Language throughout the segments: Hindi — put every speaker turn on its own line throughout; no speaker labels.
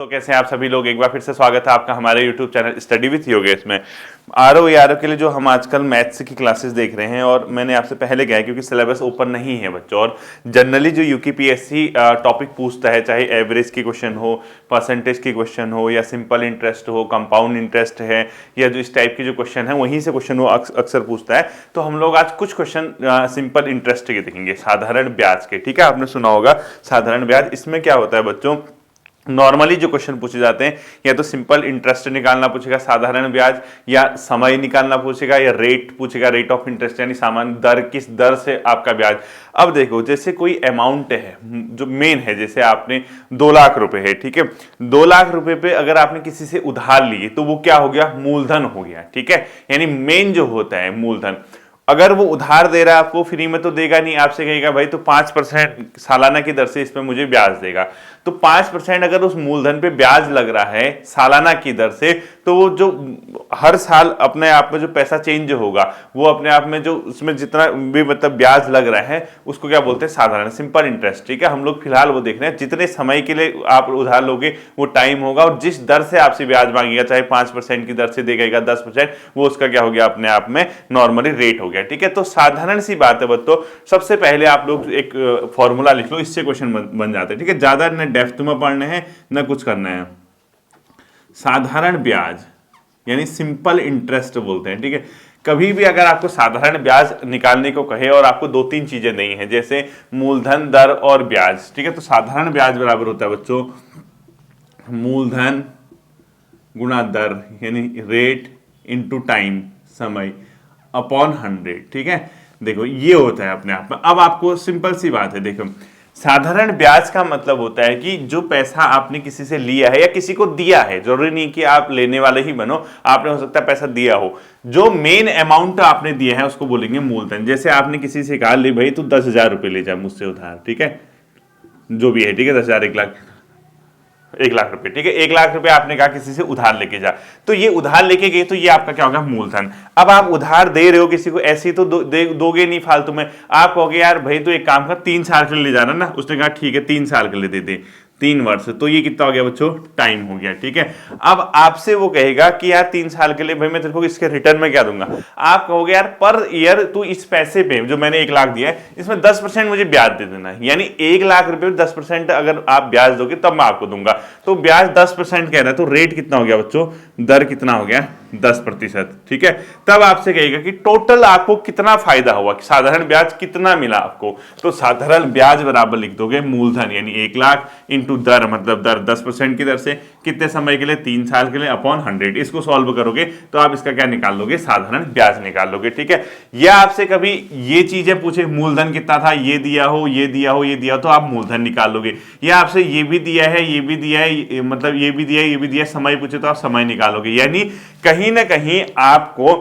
तो कैसे हैं आप सभी लोग। एक बार फिर से स्वागत है आपका हमारे YouTube channel study with Yogesh में। आरओ के लिए जो हम आजकल मैथ्स की क्लासेस देख रहे हैं, और मैंने आपसे पहले कहा क्योंकि सिलेबस ओपन नहीं है बच्चों, और जनरली जो यूपीपीएससी टॉपिक पूछता है, चाहे एवरेज की क्वेश्चन हो, परसेंटेज की क्वेश्चन हो, या सिंपल इंटरेस्ट हो, कंपाउंड इंटरेस्ट है, या जो इस टाइप की जो क्वेश्चन है वहीं से क्वेश्चन वो अक्सर पूछता है। तो हम लोग आज कुछ क्वेश्चन सिंपल इंटरेस्ट के देखेंगे, साधारण ब्याज के। ठीक है, आपने सुना होगा साधारण ब्याज। इसमें क्या होता है बच्चों, नॉर्मली जो क्वेश्चन पूछे जाते हैं, या तो सिंपल इंटरेस्ट निकालना पूछेगा, साधारण ब्याज, या समय निकालना पूछेगा, या रेट पूछेगा, रेट ऑफ इंटरेस्ट यानी सामान्य दर, किस दर से आपका ब्याज। अब देखो, जैसे कोई अमाउंट है जो मेन है, जैसे आपने 2 लाख रुपए है, ठीक है, 2 लाख रुपए पे अगर आपने किसी से उधार लिए तो वो क्या हो गया, मूलधन हो गया। ठीक है, यानी मेन जो होता है मूलधन। अगर वो उधार दे रहा है आपको, फ्री में तो देगा नहीं, आपसे कहेगा भाई तो 5% सालाना की दर से इस पे मुझे ब्याज देगा। तो 5% अगर उस मूलधन पे ब्याज लग रहा है सालाना की दर से, तो वो जो हर साल अपने आप में जो पैसा चेंज होगा, वो अपने आप में जो उसमें जितना भी मतलब ब्याज लग रहा है उसको क्या बोलते हैं, साधारण सिंपल इंटरेस्ट। ठीक है, हम लोग फिलहाल वो देख रहे हैं जितने समय के लिए आप उधार लोगे वो टाइम होगा, और जिस दर से आपसे ब्याज मांगेगा, चाहे 5% की दर से देगा 10%, वो उसका क्या हो गया, अपने आप में नॉर्मली रेट हो गया। ठीक है, तो साधारण सी बात है बच्चों। सबसे पहले आप लोग एक फॉर्मूला लिख लो, इससे क्वेश्चन बन जाते हैं। ठीक है, ज्यादा न डेप्थ में पढ़ने हैं न कुछ करना है। साधारण ब्याज यानी सिंपल इंटरेस्ट बोलते हैं। ठीक है, कभी भी अगर आपको साधारण ब्याज निकालने को कहे और आपको 2-3 चीजें नहीं है, जैसे मूलधन, दर और ब्याज। ठीक है, तो साधारण ब्याज बराबर होता है बच्चों मूलधन गुणा दर यानी रेट इनटू टाइम, समय, अपॉन 100। ठीक है, देखो ये होता है अपने आप में। अब आपको सिंपल सी बात है, देखो साधारण ब्याज का मतलब होता है कि जो पैसा आपने किसी से लिया है या किसी को दिया है, जरूरी नहीं कि आप लेने वाले ही बनो, आपने हो सकता है पैसा दिया हो, जो मेन अमाउंट आपने दिया है उसको बोलेंगे मूलधन। जैसे आपने किसी से कहा ले भाई तू 10,000 रुपए ले जा मुझसे उधार, ठीक है, जो भी है, ठीक है, 10,000, 1 लाख रुपए। ठीक है, 1 लाख रुपए आपने कहा किसी से उधार लेके जा, तो ये उधार लेके गए तो ये आपका क्या होगा, मूलधन। अब आप उधार दे रहे हो किसी को, ऐसे ही तो दोगे नहीं फालतू में। आप कहोगे यार भाई तो एक काम कर, 3 साल के लिए ले जाना ना। उसने कहा ठीक है 3 साल के लिए दे दे, 3 वर्ष, तो ये कितना हो गया बच्चों, टाइम हो गया। ठीक है, अब आपसे वो कहेगा कि यार 3 साल के लिए भाई मैं तेरे को इसके रिटर्न में क्या दूंगा। आप कहोगे यार पर ईयर तू इस पैसे पे जो मैंने 1 लाख दिया है इसमें 10% मुझे ब्याज दे देना है, यानी 1 लाख रुपए 10% अगर आप ब्याज दोगे तब मैं आपको दूंगा। तो ब्याज 10% कह रहा है, तो रेट कितना हो गया बच्चों, दर कितना हो गया, 10%। ठीक है, तब आपसे कहेगा कि टोटल आपको कितना फायदा हुआ, कि साधारण ब्याज कितना मिला आपको। तो साधारण ब्याज बराबर लिख दोगे मूलधन यानी 1 लाख इंटू दर, मतलब दर 10% की दर से, कितने समय के लिए, 3 साल के लिए, अपॉन 100। इसको सॉल्व करोगे तो आप इसका क्या निकाल लोगे, साधारण ब्याज निकाल लोगे। ठीक है, या आपसे कभी ये चीजें पूछे, मूलधन कितना था, ये दिया हो, ये दिया हो, ये दिया हो, तो आप मूलधन निकाल लोगे। या आपसे ये भी दिया है, ये भी दिया है, मतलब ये भी दिया है, ये भी दिया है, समय पूछे तो आप समय निकालोगे। यानी कहीं ना कहीं आपको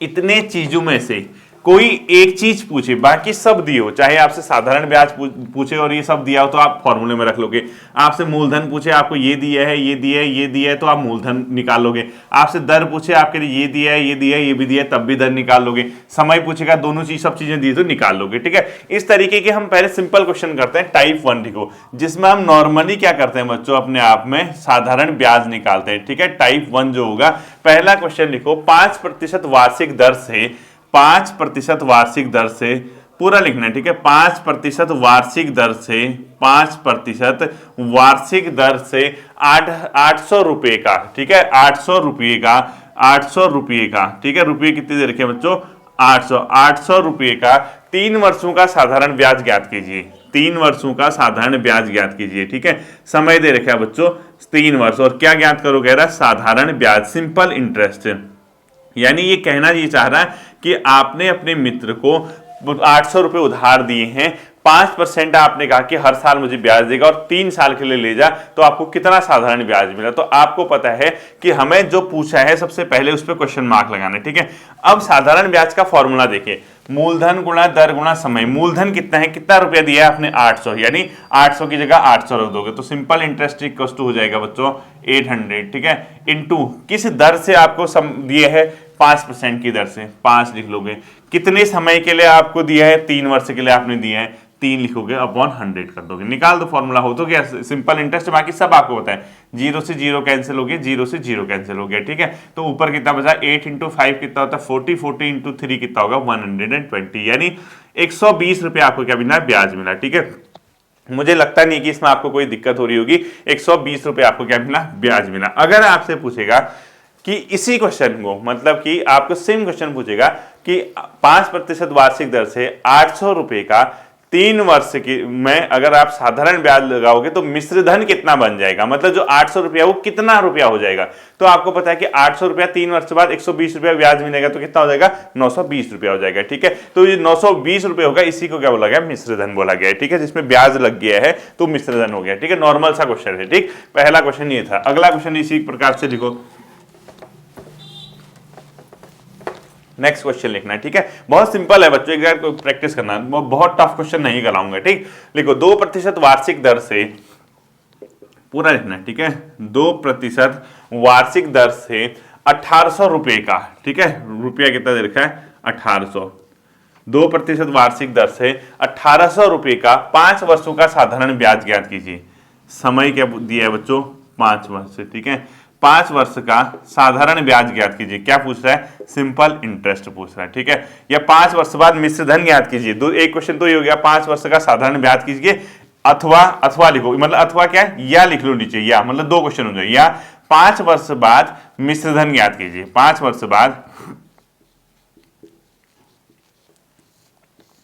इतने चीजों में से कोई एक चीज पूछे, बाकी सब दिए हो, चाहे आपसे साधारण ब्याज पूछे और ये सब दिया हो तो आप फॉर्मूले में रख लोगे। आपसे मूलधन पूछे, आपको ये दिया है, ये दिया है, ये दिया है, तो आप मूलधन निकाल लोगे। आपसे दर पूछे, आपके लिए ये दिया है, ये दिया है, ये भी दिया है, तब भी दर निकाल लोगे। समय पूछेगा, दोनों चीज सब चीजें दी तो निकाल लोगे। ठीक है, इस तरीके के हम पहले सिंपल क्वेश्चन करते हैं टाइप 1 को, जिसमें हम नॉर्मली क्या करते हैं बच्चों, अपने आप में साधारण ब्याज निकालते हैं। ठीक है, टाइप 1 जो होगा, पहला क्वेश्चन लिखो, 5% वार्षिक दर से, 5% वार्षिक दर से, पूरा लिखना है। ठीक है, 5% वार्षिक दर से, 5% वार्षिक दर से 800 रुपए का। ठीक है, 800 रुपए का, 800 रुपए का। ठीक है, रुपये कितने दे रखे हैं बच्चों, 800 रुपए का 3 वर्षों का साधारण ब्याज ज्ञात कीजिए। 3 वर्षों का साधारण ब्याज ज्ञात कीजिए। ठीक है, समय दे रखा है बच्चों 3 वर्ष, और क्या ज्ञात करो कह रहा है, साधारण ब्याज, सिंपल इंटरेस्ट। यानी ये कहना ये चाह रहा है कि आपने अपने मित्र को 800 रुपए उधार दिए हैं, 5% आपने कहा कि हर साल मुझे ब्याज देगा, और 3 साल के लिए ले जा, तो आपको कितना साधारण ब्याज मिला। तो आपको पता है कि हमें जो पूछा है सबसे पहले उस पर क्वेश्चन मार्क लगाना है। ठीक है, अब साधारण ब्याज का फॉर्मूला देखिए, मूलधन गुणा दर गुणा समय। मूलधन कितना है, कितना रुपया दिया है आपने, 800, यानी 800 की जगह 800 रख दोगे, तो सिंपल इंटरेस्ट इक्वल टू हो जाएगा बच्चों 800। ठीक है, इनटू किस दर से आपको दिए है, 5% की दर से, 5 लिख लोगे। कितने समय के लिए आपको दिया है, 3 वर्ष के लिए आपने दिया है, 3 लिखोगे अपॉन 100 कर दोगे, निकाल दो फॉर्मूला, हो तो क्या सिंपल इंटरेस्ट, बाकी सब आपको पता है, 0 से 0 कैंसिल हो गया, 0 से 0 कैंसिल हो गया, ठीक है। तो ऊपर कितना बचा, 8 इंटू 5 कितना होता है 40, 40 इंटू 3 कितना होगा 120, यानी 120 रुपये आपको क्या मिला, ब्याज मिला, ठीक है। मुझे लगता नहीं कि इसमें आपको कोई दिक्कत हो रही होगी, 120 रुपये आपको क्या मिला, ब्याज मिला। अगर आपसे पूछेगा कि इसी क्वेश्चन को, मतलब कि आपको सेम क्वेश्चन पूछेगा कि 5% वार्षिक दर से 800 रुपए का 3 वर्ष की में अगर आप साधारण ब्याज लगाओगे तो मिश्र धन कितना बन जाएगा, मतलब जो 800 रुपया वो कितना रुपया हो जाएगा। तो आपको पता है कि 800 रुपया 3 वर्ष बाद 120 रुपया ब्याज मिलेगा, तो कितना हो जाएगा, 920 रुपया हो जाएगा, ठीक है। तो ये 920 रुपये होगा, इसी को क्या बोला गया, मिश्र धन बोला गया है, ठीक है। जिसमें ब्याज लग गया है तो मिश्र धन हो गया, ठीक है। नॉर्मल सा क्वेश्चन है, ठीक। पहला क्वेश्चन ये था। अगला क्वेश्चन इसी प्रकार से लिखो, नेक्स्ट क्वेश्चन लिखना है, ठीक है। बहुत सिंपल है बच्चों, एक बार प्रैक्टिस करना, बहुत टफ क्वेश्चन नहीं कराऊंगा, ठीक। लिखो 2% वार्षिक दर से, पूरा लिखना है, ठीक है। 2% वार्षिक दर से 1800 रुपए का, ठीक है, रुपया कितना दे रखा है, 1800। 2% वार्षिक दर से 1800 रुपए का 5 वर्षों का साधारण ब्याज ज्ञात कीजिए। समय क्या दिया है बच्चों, 5 वर्ष, ठीक है। 5 वर्ष का साधारण ब्याज ज्ञात कीजिए। क्या पूछ रहा है, सिंपल इंटरेस्ट पूछ रहा है, ठीक है। या 5 वर्ष बाद मिश्र धन ज्ञात कीजिए। एक क्वेश्चन तो ये हो गया, 5 वर्ष का साधारण ब्याज कीजिए, अथवा लिखो, मतलब अथवा क्या है, या लिख लो नीचे, या मतलब 2 क्वेश्चन हो जाए, या 5 वर्ष बाद मिश्र धन ज्ञात कीजिए। 5 वर्ष बाद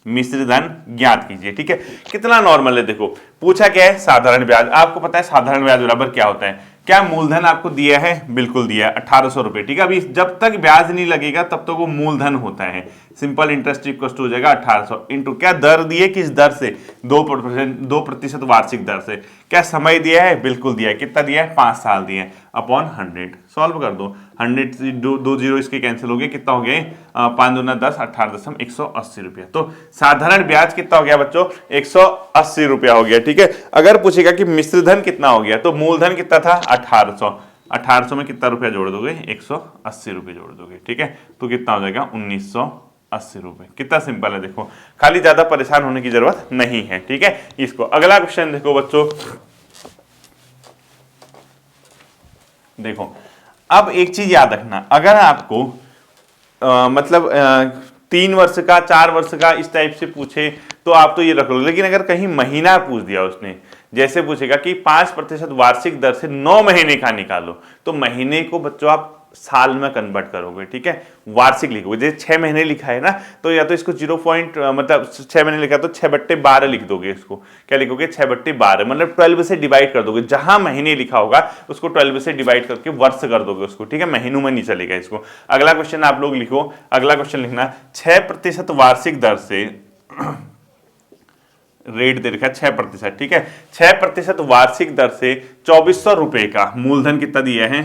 मिश्र धन ज्ञात कीजिए, ठीक है। कितना नॉर्मल है, देखो पूछा क्या है, साधारण ब्याज। आपको पता है साधारण ब्याज बराबर क्या होता है, क्या मूलधन आपको दिया है, बिल्कुल दिया है 1800 रुपए, ठीक है। अभी जब तक ब्याज नहीं लगेगा तब तक वो मूलधन होता है। सिंपल इंटरेस्ट इक्वल टू हो जाएगा 1800 इंटू क्या दर दिए, किस दर से, 2% वार्षिक दर से। क्या समय दिया है, बिल्कुल दिया है, कितना दिया है, 5 साल दिए, अपॉन 100। सॉल्व कर दो, 100 से 2 जीरो इसके कैंसिल हो गए, कितना हो गए, 5 दूना 10, 18.180 रुपया। तो साधारण ब्याज कितना हो गया बच्चों, 180 रुपया हो गया, ठीक है। अगर पूछेगा कि मिश्र धन कितना हो गया, तो मूलधन कितना था 1800 में कितना रुपया जोड़ दोगे, 180 रुपये जोड़ दोगे, ठीक है। तो कितना हो जाएगा 1980 रुपये। कितना सिंपल है, देखो खाली ज्यादा परेशान होने की जरूरत नहीं है, ठीक है। इसको अगला क्वेश्चन देखो बच्चों, देखो अब एक चीज याद रखना, अगर आपको मतलब 3 वर्ष का 4 वर्ष का इस टाइप से पूछे तो आप तो ये रख लो, लेकिन अगर कहीं महीना पूछ दिया उसने, जैसे पूछेगा कि 5% वार्षिक दर से 9 महीने का निकालो, तो महीने को बच्चों आप साल में कन्वर्ट करोगे, ठीक है। वार्षिक लिखोगे, जैसे 6 महीने लिखा है ना, तो या तो इसको 0 पॉइंट मतलब 6 महीने लिखा तो 6/12 लिख दोगे। इसको क्या लिखोगे, 6/12 मतलब 12 से डिवाइड कर दोगे। जहां महीने लिखा होगा उसको 12 से डिवाइड करके वर्ष कर दोगे उसको, ठीक है। महीनों में नहीं चलेगा इसको। अगला क्वेश्चन आप लोग लिखो, अगला क्वेश्चन लिखना, 6% वार्षिक दर से रेट दे रखा है 6%, ठीक है। 6% वार्षिक दर से 2400 रुपए का मूलधन कितना दिया है,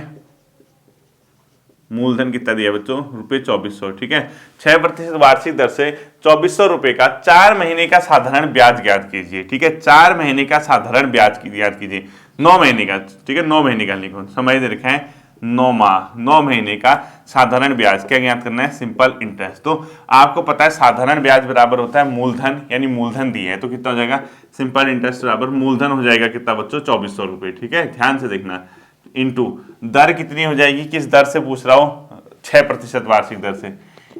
मूलधन कितना दिया बच्चों, रुपए 2400, ठीक है। 6% वार्षिक दर से 2400 रुपए का 4 महीने का साधारण ब्याज ज्ञात कीजिए, ठीक है। 4 महीने का साधारण ब्याज ज्ञात कीजिए, 9 महीने का, ठीक है, 9 महीने का लिखो, समय दे रखा है 9 माह, 9 महीने का साधारण ब्याज क्या ज्ञात करना है, सिंपल इंटरेस्ट। तो आपको पता है साधारण ब्याज बराबर होता है मूलधन, यानी मूलधन दिए है तो कितना हो जाएगा, सिंपल इंटरेस्ट बराबर मूलधन हो जाएगा कितना बच्चों, 2400 रुपए, ठीक है। ध्यान से देखना, इंटू दर कितनी हो जाएगी, किस दर से पूछ रहा हूं, 6% वार्षिक दर से,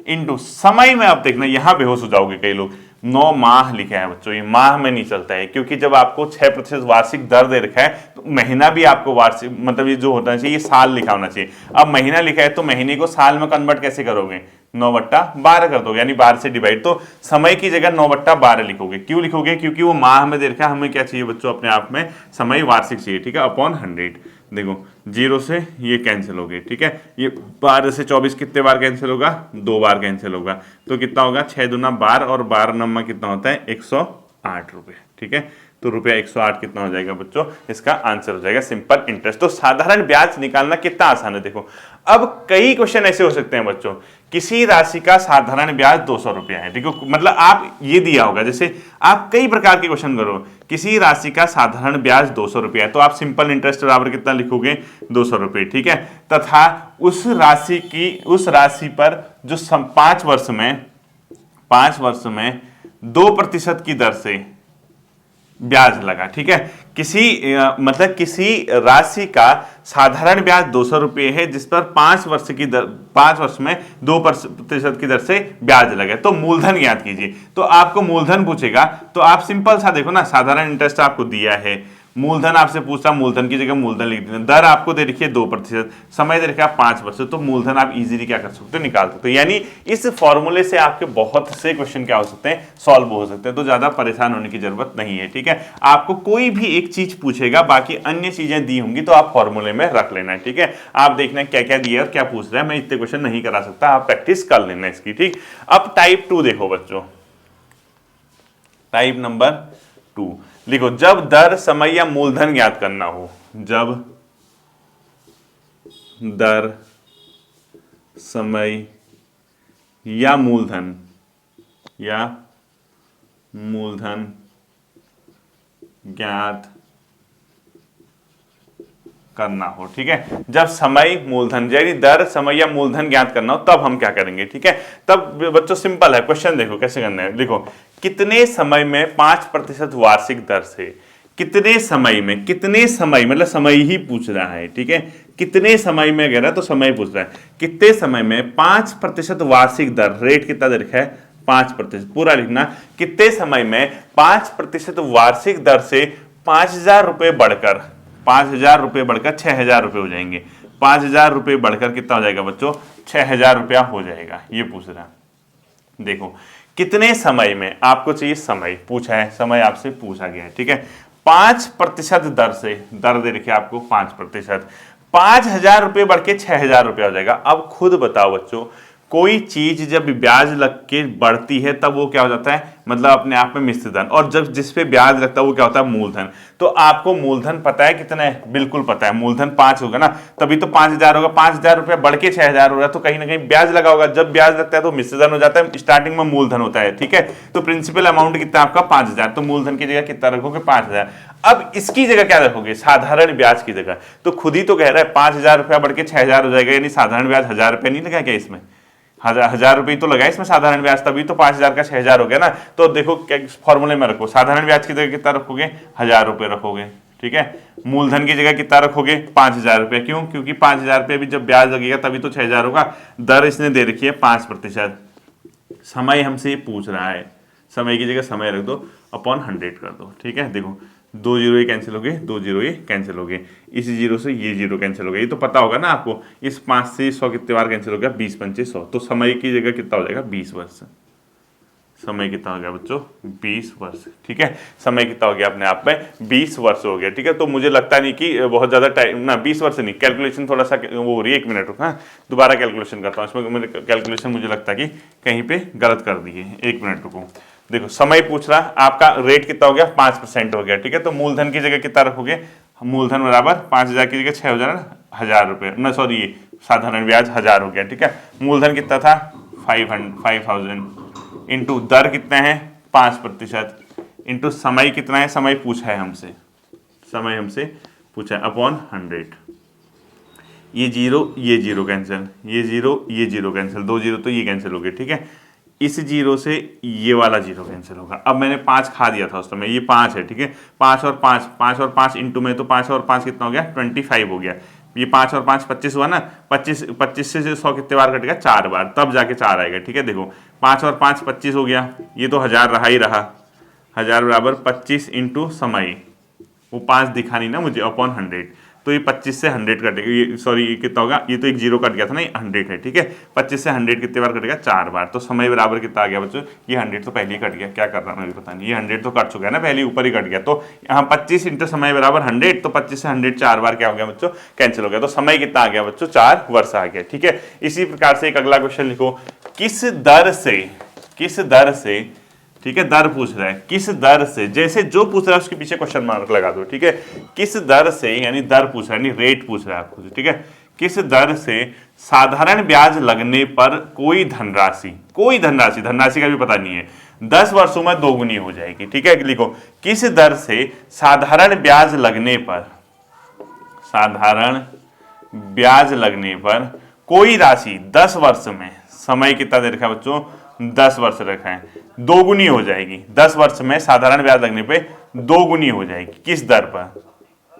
इंटू समय में। आप देखना यहां बेहोश हो जाओगे कई लोग, 9 माह लिखा है बच्चों, ये माह में नहीं चलता है, क्योंकि जब आपको 6% वार्षिक दर दे रखा है तो महीना भी आपको वार्षिक, मतलब ये जो होना चाहिए ये साल लिखा होना चाहिए। अब महीना लिखा है तो महीने को साल में कन्वर्ट कैसे करोगे, 9/12 कर दोगे, यानी 12 से डिवाइड। तो समय की जगह 9/12 लिखोगे। क्यों लिखोगे, क्योंकि वो माह में दे रखा है, हमें क्या चाहिए बच्चों, अपने आप में समय वार्षिक चाहिए, ठीक है, अपॉन 100। देखो 0 से ये कैंसिल हो गए, ठीक है। ये 12 से 24 कितने बार कैंसिल होगा, 2 बार कैंसिल होगा, तो कितना होगा, 6 दूना 12 और 12 नंबर कितना होता है, 108 रुपये, ठीक है। तो रुपया 108 कितना हो जाएगा बच्चों, इसका आंसर हो जाएगा सिंपल इंटरेस्ट। तो साधारण ब्याज निकालना कितना आसान है। देखो अब कई क्वेश्चन ऐसे हो सकते हैं बच्चों, किसी राशि का साधारण ब्याज 200 रुपया है, देखो मतलब आप ये दिया होगा, जैसे आप कई प्रकार के क्वेश्चन करो, किसी राशि का साधारण ब्याज 200 रुपया है, तो आप सिंपल इंटरेस्ट बराबर कितना लिखोगे, 200 रुपये, ठीक है। तथा उस राशि पर जो 5 वर्ष में 2% की दर से ब्याज लगा, ठीक है। मतलब किसी राशि का साधारण ब्याज 200 रुपये है जिस पर 5 वर्ष में 2% की दर से ब्याज लगे, तो मूलधन ज्ञात कीजिए। तो आपको मूलधन पूछेगा तो आप सिंपल सा देखो ना, साधारण इंटरेस्ट आपको दिया है, मूलधन आपसे पूछता, मूलधन की जगह मूलधन लिख देना, दर आपको दे रखी है 2%, समय दे रखा है 5 वर्ष, तो मूलधन आप इजीली क्या कर सकते हो, निकाल सकते हो। यानी इस फॉर्मूले से आपके बहुत से क्वेश्चन क्या हो सकते हैं, सॉल्व हो सकते हैं, तो ज्यादा परेशान होने की जरूरत नहीं है, ठीक है। आपको कोई भी एक चीज पूछेगा, बाकी अन्य चीजें दी होंगी तो आप फॉर्मूले में रख लेना है, ठीक है। आप देखना क्या क्या दिया और क्या पूछ रहा है, मैं इतने क्वेश्चन नहीं करा सकता, आप प्रैक्टिस कर लेना इसकी, ठीक। अब टाइप 2 देखो बच्चों, टाइप नंबर 2 लिखो, जब दर, समय या मूलधन ज्ञात करना हो, जब दर, समय या मूलधन ज्ञात करना हो, ठीक है। जब समय, मूलधन यानी दर, समय या मूलधन ज्ञात करना हो तब हम क्या करेंगे, ठीक है। तब बच्चों सिंपल है, क्वेश्चन देखो कैसे करना है। देखो, कितने समय में 5% वार्षिक दर से, कितने समय में, कितने समय मतलब समय ही पूछ रहा है, ठीक है। कितने समय में कह रहा है तो समय पूछ रहा है, कितने समय में 5% वार्षिक दर, रेट कितना दे रखा है 5%, पूरा लिखना, कितने समय में 5% वार्षिक दर से 5,000 रुपए बढ़कर, 5,000 रुपए बढ़कर 6,000 रुपए हो जाएंगे। 5,000 रुपए बढ़कर कितना हो जाएगा बच्चों, 6,000 रुपया हो जाएगा, ये पूछ रहा है। देखो, कितने समय में, आपको चाहिए समय, पूछा है, समय आपसे पूछा गया है, ठीक है। 5% दर से, दर दे रखिए आपको 5%, 5,000 रुपए बढ़ के 6,000 रुपया हो जाएगा। अब खुद बताओ बच्चों, कोई चीज जब ब्याज लग के बढ़ती है तब वो क्या हो जाता है, मतलब अपने आप में मिश्र धन, और जब जिस पे ब्याज लगता है वो क्या होता है, मूलधन। तो आपको मूलधन पता है कितना है, बिल्कुल पता है, मूलधन 5 होगा ना, तभी तो 5,000 होगा। 5,000 रुपया बढ़ के 6,000 हो रहा है, तो कहीं ना कहीं ब्याज लगा होगा, जब ब्याज लगता है तो मिश्र धन हो जाता है, स्टार्टिंग में मूलधन होता है, ठीक है। तो प्रिंसिपल अमाउंट कितना आपका 5,000, तो मूलधन की जगह कितना रखोगे 5,000। अब इसकी जगह क्या रखोगे, साधारण ब्याज की जगह, तो खुद ही तो कह रहा है 5,000 रुपया बढ़ के 6,000 हो जाएगा, यानी साधारण ब्याज 1,000 रुपया नहीं लगा क्या इसमें, 1,000 रुपये तो लगा इसमें साधारण ब्याज, तभी तो 5,000 का 6,000 हो गया ना। तो देखो फॉर्मूले में रखो, साधारण ब्याज की जगह कितना रखोगे, 1,000 रुपये रखोगे, ठीक है। मूलधन की जगह कितना रखोगे, 5,000 रुपये, क्यों, क्योंकि 5,000 रुपये भी जब ब्याज लगेगा तभी तो 6,000 होगा। दर इसने दे रखी है 5%, समय हमसे पूछ रहा है, समय की जगह समय रख दो, अपॉन 100 कर दो, ठीक है। देखो 2 जीरो ये कैंसिल हो गए, 2 जीरो ये कैंसिल हो गए, इस जीरो से ये जीरो कैंसिल हो गया, ये तो पता होगा ना आपको। इस 5 से 100 कितने बार कैंसिल हो गया, 20 पंचे 100, तो समय की जगह कितना हो जाएगा 20 वर्ष। समय कितना हो गया बच्चों, 20 वर्ष, ठीक है। समय कितना हो गया अपने आप में 20 वर्ष हो गया, ठीक है। तो मुझे लगता नहीं कि बहुत ज्यादा टाइम ना, 20 वर्ष नहीं, कैलकुलेशन थोड़ा सा वो हो रही है, 1 मिनट रुक, हाँ दोबारा कैलकुलेशन करता हूँ, इसमें मैंने कैलकुलेशन मुझे लगता है कि कहीं पे गलत कर दी है, 1 मिनट रुको। देखो समय पूछ रहा, आपका रेट कितना हो गया 5% हो गया, ठीक है। तो मूलधन की जगह कितना रखोगे, मूलधन बराबर 5,000 की जगह 6 हो जाए ना, 1,000 रुपये ना, सॉरी ये साधारण ब्याज 1,000 हो गया, ठीक है। मूलधन कितना था 5,000 इंटू दर कितना है 5% इंटू समय कितना है, समय पूछा है हमसे, समय हमसे पूछा है, अपॉन 100। ये जीरो कैंसिल, ये जीरो कैंसिल, 2 जीरो तो ये कैंसिल हो गए, ठीक है। इस जीरो से ये वाला जीरो कैंसिल होगा। अब मैंने 5 खा दिया था उस समय, ये 5 है, ठीक है। 5 और 5 इंटू में, तो 5 और 5 कितना हो गया 25 हो गया। ये 5 और 5 25 हुआ ना, 25 से 100 कितने बार कटेगा 4 बार, तब जाके 4 आएगा, ठीक है। देखो 5 और 5 25 हो गया, ये तो 1,000 रहा ही रहा, 1,000 बराबर 25 इंटू समय, वो 5 दिखा नहीं ना मुझे, अपॉन 100, तो ये 25 से 100 कटेगा, ये सॉरी ये कितना होगा, ये तो एक जीरो कट गया था ना, ये 100 है, ठीक है। 25 से 100 कितने बार कटेगा 4 बार, तो समय बराबर कितना आ गया बच्चों, ये 100 तो पहले ही कट गया, क्या कर रहा है मुझे पता नहीं, ये 100 तो कट चुका है ना, पहले ऊपर ही कट गया, तो यहाँ 25 इंटू समय बराबर 100, तो 25 से 100 4 बार क्या हो गया बच्चों, कैंसिल हो गया, तो समय कितना आ गया बच्चों 4 वर्ष आ गया, ठीक है। इसी प्रकार से एक अगला क्वेश्चन लिखो, किस दर से, ठीक है, दर पूछ रहा है, किस दर से, जैसे जो पूछ रहा है उसके पीछे क्वेश्चन मार्क लगा दो, ठीक है। किस दर से, यानी दर पूछ रहा है, यानी रेट पूछ रहा है आपको, ठीक है। किस दर से साधारण ब्याज लगने पर कोई धनराशि का भी पता नहीं है, 10 वर्षों में 2 गुनी हो जाएगी, ठीक है। लिखो, किस दर से साधारण ब्याज लगने पर कोई राशि 10 वर्ष में, समय कितना दे रखा है बच्चों 10 वर्ष रखा है, 2 गुनी हो जाएगी, 10 वर्ष में साधारण ब्याज लगने पे दो गुनी हो जाएगी। किस दर पर?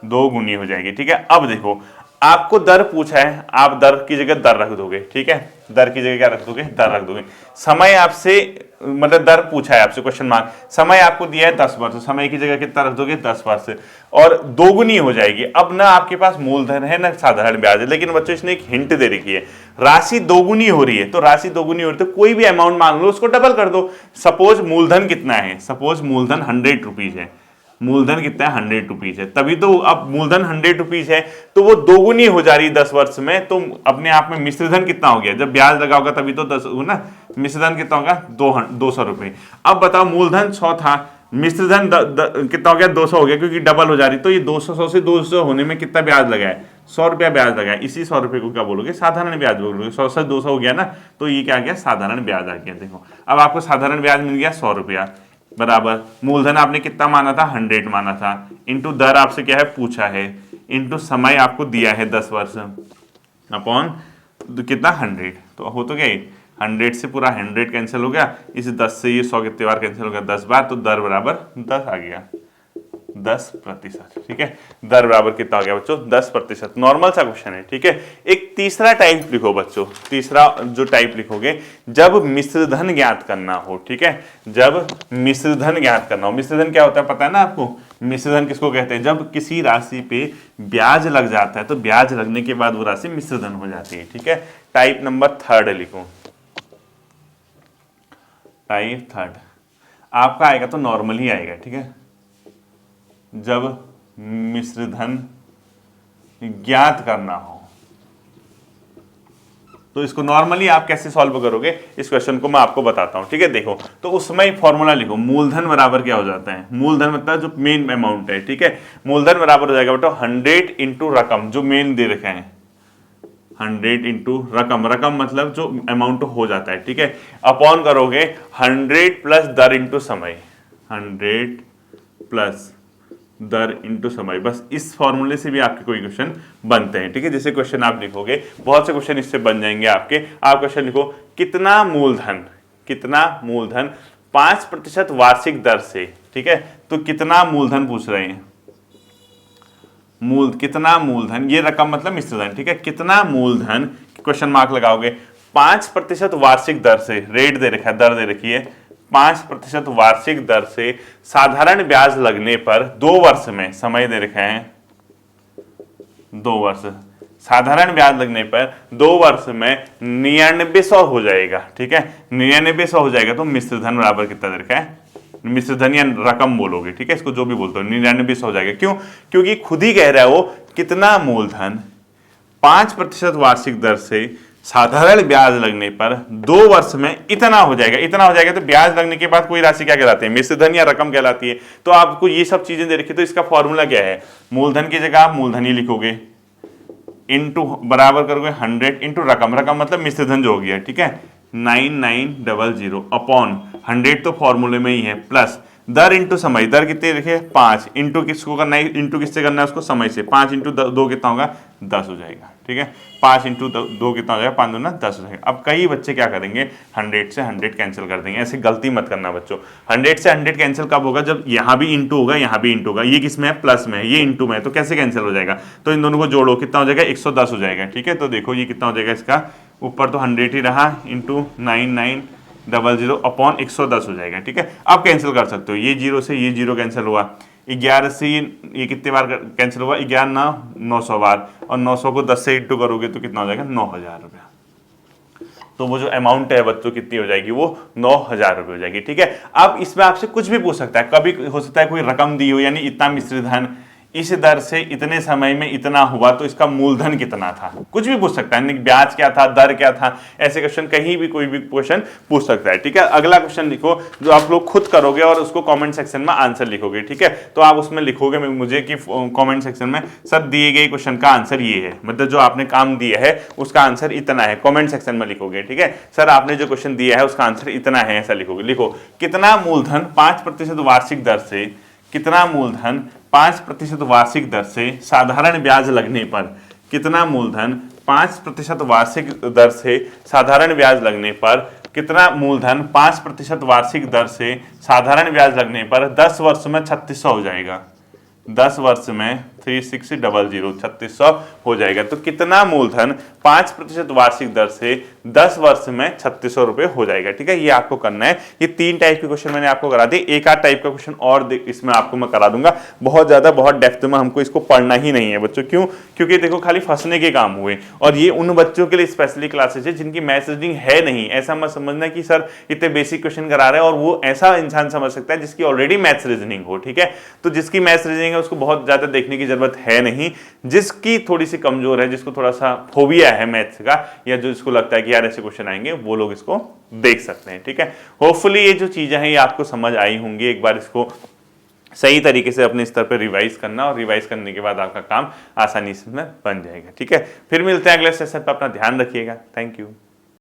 दो गुनी हो जाएगी। ठीक है, अब देखो आपको दर पूछा है, आप दर की जगह दर रख दोगे। ठीक है, दर की जगह क्या रख दोगे? दर रख दोगे। समय आपसे मतलब दर पूछा है आपसे, क्वेश्चन मार्क, समय आपको दिया है 10 वर्ष, समय की जगह कितना रख दोगे? 10 वर्ष, और दोगुनी हो जाएगी। अब ना आपके पास मूलधन है ना साधारण ब्याज है, लेकिन बच्चों इसने एक हिंट दे रखी है, राशि दोगुनी हो रही है। तो राशि दोगुनी हो रही है तो कोई भी अमाउंट मांग लो उसको डबल कर दो। सपोज मूलधन कितना है? सपोज मूलधन 100 रुपीज है। मूलधन कितना है? 100 रुपीज है। तभी तो अब मूलधन 100 रुपीज है तो वो दोगुनी हो जा रही है 10 वर्ष में। तो अपने आप में मिश्रधन कितना हो गया? जब ब्याज लगा होगा तभी तो 10 ना, मिश्रधन कितना होगा? 200 रुपए। अब बताओ मूलधन 100 था, मिश्रधन कितना हो गया? 200 हो गया, क्योंकि डबल हो जा रही। तो ये 200 से 200 होने में कितना ब्याज लगा है? 100 रुपया ब्याज लगा है। इसी 100 रुपए को क्या बोलोगे? साधारण ब्याज बोलोगे। 100 से 200 हो गया ना, तो ये क्या आ गया? साधारण ब्याज आ गया। देखो अब आपको साधारण ब्याज मिल गया 100 रुपया बराबर मूलधन आपने कितना माना था? 100 माना था, इंटू दर आपसे क्या है पूछा है, इंटू समय आपको दिया है 10 वर्ष, अपॉन कितना? 100। तो हो तो क्या, 100 से पूरा 100 कैंसिल हो गया, इस 10 से ये 100 कितने बार कैंसिल हो गया? 10 बार। तो दर बराबर 10 आ गया, 10%। ठीक है, दर बराबर कितना हो गया बच्चों? 10%। नॉर्मल सा क्वेश्चन है। ठीक है, एक तीसरा टाइप लिखो बच्चों। तीसरा जो टाइप लिखोगे, जब मिश्रधन ज्ञात करना हो। ठीक है, जब मिश्रधन ज्ञात करना हो। मिश्रधन क्या होता है पता है ना आपको? मिश्रधन किसको कहते हैं? जब किसी राशि पे ब्याज लग जाता है तो ब्याज लगने के बाद वो राशि मिश्रधन हो जाती है। ठीक है, टाइप नंबर 3 लिखो। टाइप 3 आपका आएगा तो नॉर्मल ही आएगा। ठीक है, जब मिश्रधन ज्ञात करना हो तो इसको नॉर्मली आप कैसे सॉल्व करोगे, इस क्वेश्चन को मैं आपको बताता हूं। ठीक है, देखो तो उसमें ही फॉर्मूला लिखो। मूलधन बराबर क्या हो जाता है? मूलधन मतलब जो मेन अमाउंट है। ठीक है, मूलधन बराबर हो जाएगा बेटा 100 इंटू रकम, जो मेन दे रखे हैं, 100 इंटू रकम। रकम मतलब जो अमाउंट हो जाता है। ठीक है, अपॉन करोगे 100 प्लस दर इंटू समय, 100 प्लस दर इंटू समय। बस इस फॉर्मूले से भी आपके कोई क्वेश्चन बनते हैं। ठीक है, जैसे क्वेश्चन आप लिखोगे, बहुत से क्वेश्चन इससे बन जाएंगे आपके। आप क्वेश्चन लिखो, कितना मूलधन, कितना मूलधन 5% वार्षिक दर से। ठीक है, तो कितना मूलधन पूछ रहे हैं? कितना मूलधन, ये रकम मतलब मिश्रधन। ठीक है, कितना मूलधन, क्वेश्चन मार्क लगाओगे, 5% वार्षिक दर से, रेट दे रखा है, दर दे रखी है, 5% वार्षिक दर से साधारण ब्याज लगने पर 2 वर्ष में, समय दे रखे हैं 2 वर्ष, साधारण ब्याज लगने पर 2 वर्ष में 9900 हो जाएगा। ठीक है, 9900 हो जाएगा तो मिश्रधन बराबर कितना दे रखा है? मिश्रधन या रकम बोलोगे। ठीक है, इसको जो भी बोलते हो, 9900 हो जाएगा। क्यों? क्योंकि खुद ही कह रहा है वो, कितना मूलधन 5% वार्षिक दर से साधारण ब्याज लगने पर 2 वर्ष में इतना हो जाएगा। इतना हो जाएगा तो ब्याज लगने के बाद कोई राशि क्या कहलाती है? मिश्रधन या रकम कहलाती है। तो आपको ये सब चीजें दे रखी, तो इसका फॉर्मूला क्या है? मूलधन की जगह आप मूलधन ही लिखोगे, इंटू बराबर करोगे 100 इंटू रकम, रकम मतलब मिश्रधन जो हो गया। ठीक है, 9900 अपॉन 100 तो फॉर्मूले में ही है, प्लस दर इंटू समय, दर कितने लिखे? 5 इंटू किसको करना है? इंटू किससे करना है उसको? समय से। 5 इंटू 2 कितना होगा? 10 हो जाएगा। ठीक है, 5 इंटू 2 कितना हो जाएगा? 5 दूना 10 हो जाएगा। अब कई बच्चे क्या करेंगे, 100 से 100 कैंसिल कर देंगे। ऐसे गलती मत करना बच्चों। 100 से 100 कैंसिल कब होगा? जब यहाँ भी इंटू होगा, यहाँ भी इंटू होगा। ये किस में है? प्लस में है, ये इंटू में है, तो कैसे कैंसिल हो जाएगा? तो इन दोनों को जोड़ो, कितना हो जाएगा? 110 हो जाएगा। ठीक है, तो देखो ये कितना हो जाएगा इसका, ऊपर तो 100 ही रहा, इंटू 9900 अपॉन 110 हो जाएगा। ठीक है, आप कैंसिल कर सकते हो, ये 0 से ये 0 कैंसिल हुआ, 11 से ये कितने बार कैंसिल हुआ? 11 900 बार, और 900 को 10 से इंटू करोगे तो कितना हो जाएगा? 9000 रुपया। तो वो जो अमाउंट है बच्चों कितनी हो जाएगी? वो 9000 रुपये हो जाएगी। ठीक है, अब इसमें आपसे कुछ भी पूछ सकता है। कभी हो सकता है कोई रकम दी हो, यानी इतना मिश्रधन इस दर से इतने समय में इतना हुआ, तो इसका मूलधन कितना था, कुछ भी पूछ सकता है। ब्याज क्या था, दर क्या था, ऐसे क्वेश्चन कहीं भी कोई भी क्वेश्चन पूछ सकता है। ठीक है, अगला क्वेश्चन लिखो जो आप लोग खुद करोगे और उसको कमेंट सेक्शन में आंसर लिखोगे। ठीक है, तो आप उसमें लिखोगे मुझे कि कमेंट सेक्शन में सर दिए गए क्वेश्चन का आंसर ये है, मतलब जो आपने काम दिया है उसका आंसर इतना है, कमेंट सेक्शन में लिखोगे। ठीक है, सर आपने जो क्वेश्चन दिया है उसका आंसर इतना है, ऐसा लिखोगे। लिखो, कितना मूलधन 5% वार्षिक दर से, कितना मूलधन 5% वार्षिक दर से साधारण ब्याज लगने पर, कितना मूलधन 5% वार्षिक दर से साधारण ब्याज लगने पर कितना मूलधन 5% वार्षिक दर से साधारण ब्याज लगने पर 10 वर्ष में 3600 हो जाएगा। 10 वर्ष में 3600 3600 हो जाएगा। तो कितना मूलधन 5% वार्षिक दर से 10 वर्ष में 3600 रुपए हो जाएगा। ठीक है, ये आपको करना है। ये 3 टाइप के क्वेश्चन मैंने आपको करा दिए। एक आध टाइप का क्वेश्चन और इसमें आपको मैं करा दूंगा। बहुत ज्यादा बहुत डेप्थ में हमको इसको पढ़ना ही नहीं है बच्चों। क्यों? क्योंकि देखो खाली फंसने के काम हुए, और ये उन बच्चों के लिए स्पेशली क्लासेज है जिनकी मैथ्स रीजनिंग है नहीं। ऐसा मत समझना कि सर इतने बेसिक क्वेश्चन करा रहे हैं, और वो ऐसा इंसान समझ सकता है जिसकी ऑलरेडी मैथ्स रीजनिंग हो। ठीक है, तो जिसकी मैथ्स रीजनिंग है उसको बहुत ज्यादा देखने की जरूरत है नहीं। जिसकी थोड़ी सी कमजोर है, जिसको थोड़ा सा फोबिया है मैथ्स का, या जो इसको लगता है कि यार ऐसे क्वेश्चन आएंगे, वो लोग इसको देख सकते हैं। ठीक है, होपफुली ये जो चीजें हैं ये आपको समझ आई होंगी। एक बार इसको सही तरीके से अपने स्तर पर रिवाइज करना, और रिवाइज करने के बाद आपका काम आसानी से बन जाएगा। ठीक है, फिर मिलते हैं अगले सेशन पर। अपना ध्यान रखिएगा। Thank you.